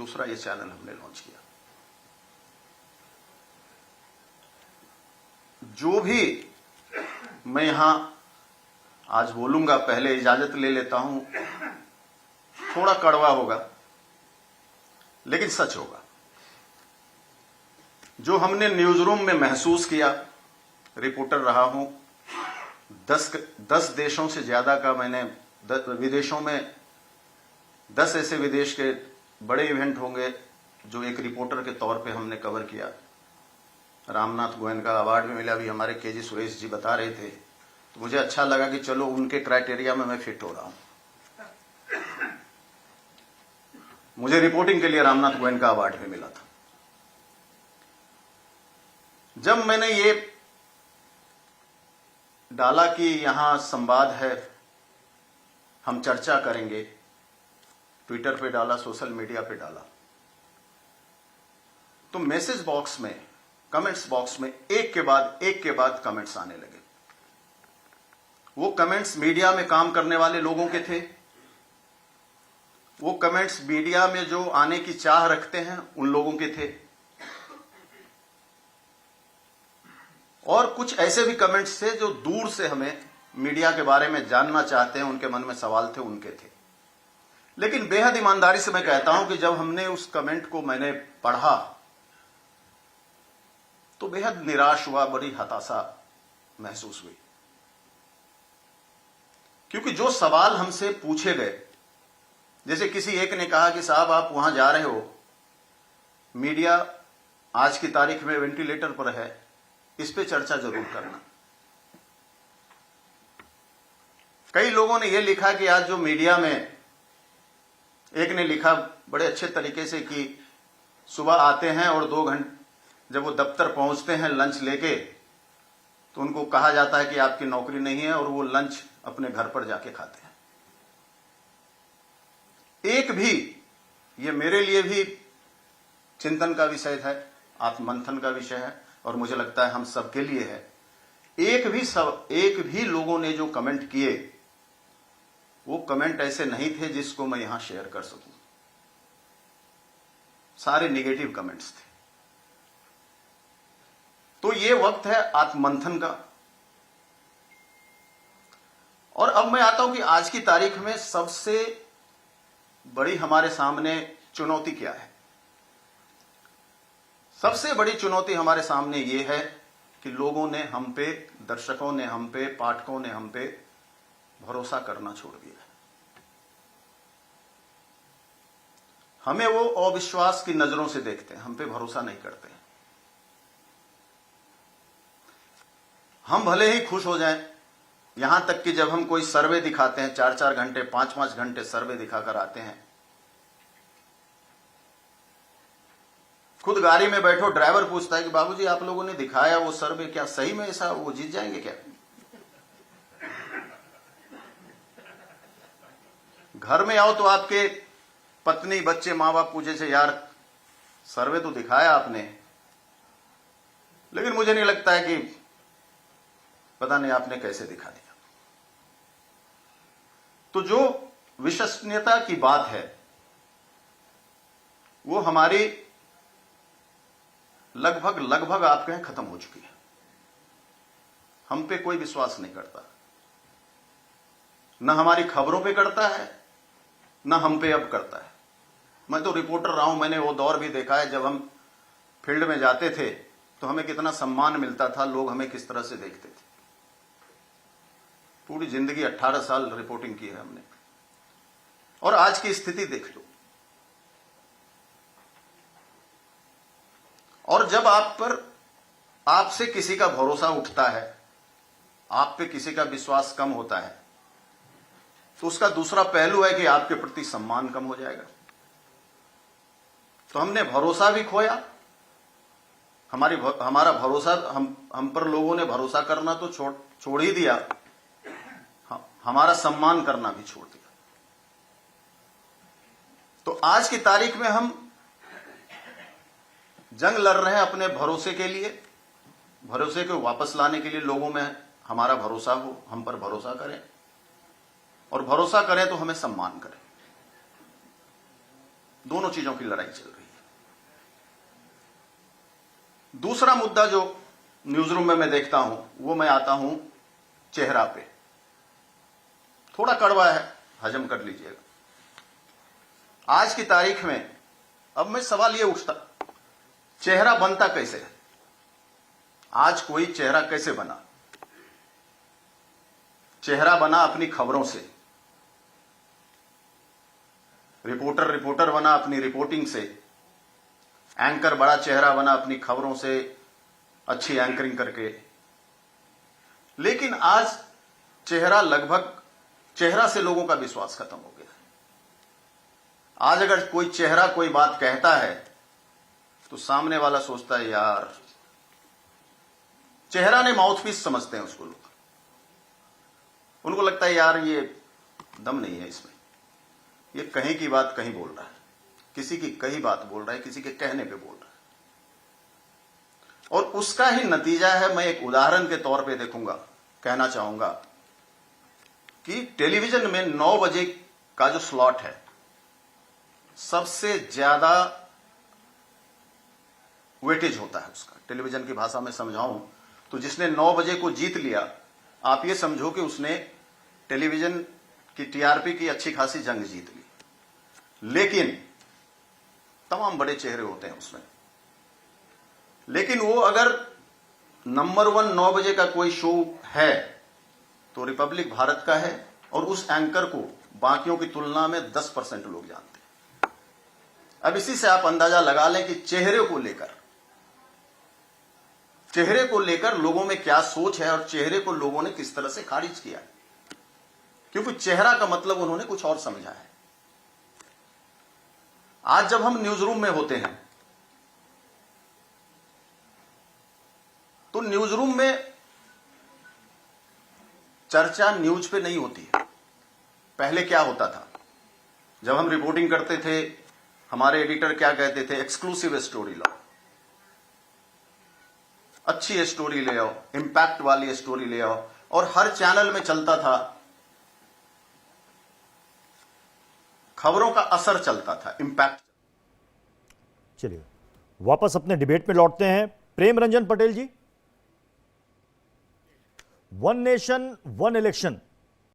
दूसरा ये चैनल हमने लॉन्च किया। जो भी मैं यहां आज बोलूंगा, पहले इजाजत ले लेता हूं, थोड़ा कड़वा होगा लेकिन सच होगा। जो हमने न्यूज रूम में महसूस किया, रिपोर्टर रहा हूं, 10 देशों से ज्यादा का मैंने विदेशों में 10 ऐसे विदेश के बड़े इवेंट होंगे जो एक रिपोर्टर के तौर पे हमने कवर किया। रामनाथ गोयनका अवार्ड भी मिला, अभी हमारे केजी सुरेश जी बता रहे थे, तो मुझे अच्छा लगा कि चलो उनके क्राइटेरिया में मैं फिट हो रहा हूं। मुझे रिपोर्टिंग के लिए रामनाथ गोयनका अवार्ड भी मिला था। जब मैंने ये डाला कि यहां संवाद है, हम चर्चा करेंगे, ट्विटर पे डाला, सोशल मीडिया पे डाला, तो मैसेज बॉक्स में, कमेंट्स बॉक्स में एक के बाद कमेंट्स आने लगे। वो कमेंट्स मीडिया में काम करने वाले लोगों के थे, वो कमेंट्स मीडिया में जो आने की चाह रखते हैं उन लोगों के थे, और कुछ ऐसे भी कमेंट्स थे जो दूर से हमें मीडिया के बारे में जानना चाहते हैं, उनके मन में सवाल थे, उनके थे। लेकिन बेहद ईमानदारी से मैं कहता हूं कि जब हमने उस कमेंट को मैंने पढ़ा तो बेहद निराश हुआ, बड़ी हताशा महसूस हुई। क्योंकि जो सवाल हमसे पूछे गए, जैसे किसी एक ने कहा कि साहब आप वहां जा रहे हो, मीडिया आज की तारीख में वेंटिलेटर पर है, इस पे चर्चा जरूर करना। कई लोगों ने यह लिखा कि आज जो मीडिया में, एक ने लिखा बड़े अच्छे तरीके से कि सुबह आते हैं और 2 घंटे जब वो दफ्तर पहुंचते हैं लंच लेके, तो उनको कहा जाता है कि आपकी नौकरी नहीं है, और वो लंच अपने घर पर जाके खाते हैं। एक भी, ये मेरे लिए भी चिंतन का विषय है, आत्ममंथन का विषय है, और मुझे लगता है हम सबके लिए है। एक भी लोगों ने जो कमेंट किए, वो कमेंट ऐसे नहीं थे जिसको मैं यहां शेयर कर सकूं। सारे नेगेटिव कमेंट्स थे। तो ये वक्त है आत्ममंथन का। और अब मैं आता हूं कि आज की तारीख में सबसे बड़ी हमारे सामने चुनौती क्या है। सबसे बड़ी चुनौती हमारे सामने ये है कि लोगों ने हम पे, दर्शकों ने हम पे, पाठकों ने हम पे भरोसा करना छोड़ दिया है। हमें वो अविश्वास की नजरों से देखते हैं, हम पे भरोसा नहीं करते हैं। हम भले ही खुश हो जाएं, यहां तक कि जब हम कोई सर्वे दिखाते हैं, 4-4 घंटे, 5-5 घंटे सर्वे दिखाकर आते हैं, खुद गाड़ी में बैठो, ड्राइवर पूछता है कि बाबूजी आप लोगों ने दिखाया वो सर्वे, क्या सही में ऐसा वो जीत जाएंगे क्या? घर में आओ तो आपके पत्नी, बच्चे, मां बाप पूछे से यार सर्वे तो दिखाया आपने, लेकिन मुझे नहीं लगता है कि पता नहीं आपने कैसे दिखा दिया। तो जो विश्वसनीयता की बात है वो हमारी लगभग आप कहें खत्म हो चुकी है। हम पे कोई विश्वास नहीं करता, न हमारी खबरों पे करता है, न हम पे अब करता है। मैं तो रिपोर्टर रहा हूं, मैंने वो दौर भी देखा है जब हम फील्ड में जाते थे तो हमें कितना सम्मान मिलता था, लोग हमें किस तरह से देखते थे। पूरी जिंदगी 18 साल रिपोर्टिंग की है हमने, और आज की स्थिति देख लो। और जब आपसे किसी का भरोसा उठता है, आप पे किसी का विश्वास कम होता है, तो उसका दूसरा पहलू है कि आपके प्रति सम्मान कम हो जाएगा। तो हमने भरोसा भी खोया, हमारा भरोसा, हम पर लोगों ने भरोसा करना तो छोड़ ही दिया, हमारा सम्मान करना भी छोड़ दिया। तो आज की तारीख में हम जंग लड़ रहे हैं अपने भरोसे के लिए, भरोसे को वापस लाने के लिए। लोगों में हमारा भरोसा हो, हम पर भरोसा करें, और भरोसा करें तो हमें सम्मान करें। दोनों चीजों की लड़ाई चल रही है। दूसरा मुद्दा जो न्यूज रूम में मैं देखता हूं, वो मैं आता हूं चेहरा पे। थोड़ा कड़वा है, हजम कर लीजिएगा। आज की तारीख में अब मैं सवाल ये उठता, चेहरा बनता कैसे है? आज कोई चेहरा कैसे बना? चेहरा बना अपनी खबरों से, रिपोर्टर बना अपनी रिपोर्टिंग से, एंकर बड़ा चेहरा बना अपनी खबरों से, अच्छी एंकरिंग करके। लेकिन आज चेहरा से लोगों का विश्वास खत्म हो गया। आज अगर कोई चेहरा कोई बात कहता है तो सामने वाला सोचता है यार, चेहरा ने माउथपीस समझते हैं उसको लोग। उनको लगता है यार ये दम नहीं है इसमें, ये कहीं की बात कहीं बोल रहा है, किसी की कही बात बोल रहा है, किसी के कहने पे बोल रहा है। और उसका ही नतीजा है, मैं एक उदाहरण के तौर पे कहना चाहूंगा कि टेलीविजन में 9 बजे का जो स्लॉट है, सबसे ज्यादा वेटेज होता है उसका। टेलीविजन की भाषा में समझाऊं तो जिसने 9 बजे को जीत लिया, आप ये समझो कि उसने टेलीविजन की टीआरपी की अच्छी खासी जंग जीत ली। लेकिन तमाम बड़े चेहरे होते हैं उसमें, लेकिन वो अगर नंबर 1 9 बजे का कोई शो है तो रिपब्लिक भारत का है, और उस एंकर को बाकियों की तुलना में 10% लोग जानते हैं। अब इसी से आप अंदाजा लगा लें कि चेहरे को लेकर लोगों में क्या सोच है, और चेहरे को लोगों ने किस तरह से खारिज किया, क्योंकि चेहरा का मतलब उन्होंने कुछ और समझा है। आज जब हम न्यूज रूम में होते हैं तो न्यूज रूम में चर्चा न्यूज पे नहीं होती है। पहले क्या होता था, जब हम रिपोर्टिंग करते थे, हमारे एडिटर क्या कहते थे, एक्सक्लूसिव स्टोरी लाओ, अच्छी स्टोरी ले आओ, इंपैक्ट वाली स्टोरी ले आओ, और हर चैनल में चलता था, खबरों का असर चलता था, इंपैक्ट। चलिए वापस अपने डिबेट में लौटते हैं। प्रेम रंजन पटेल जी, वन नेशन वन इलेक्शन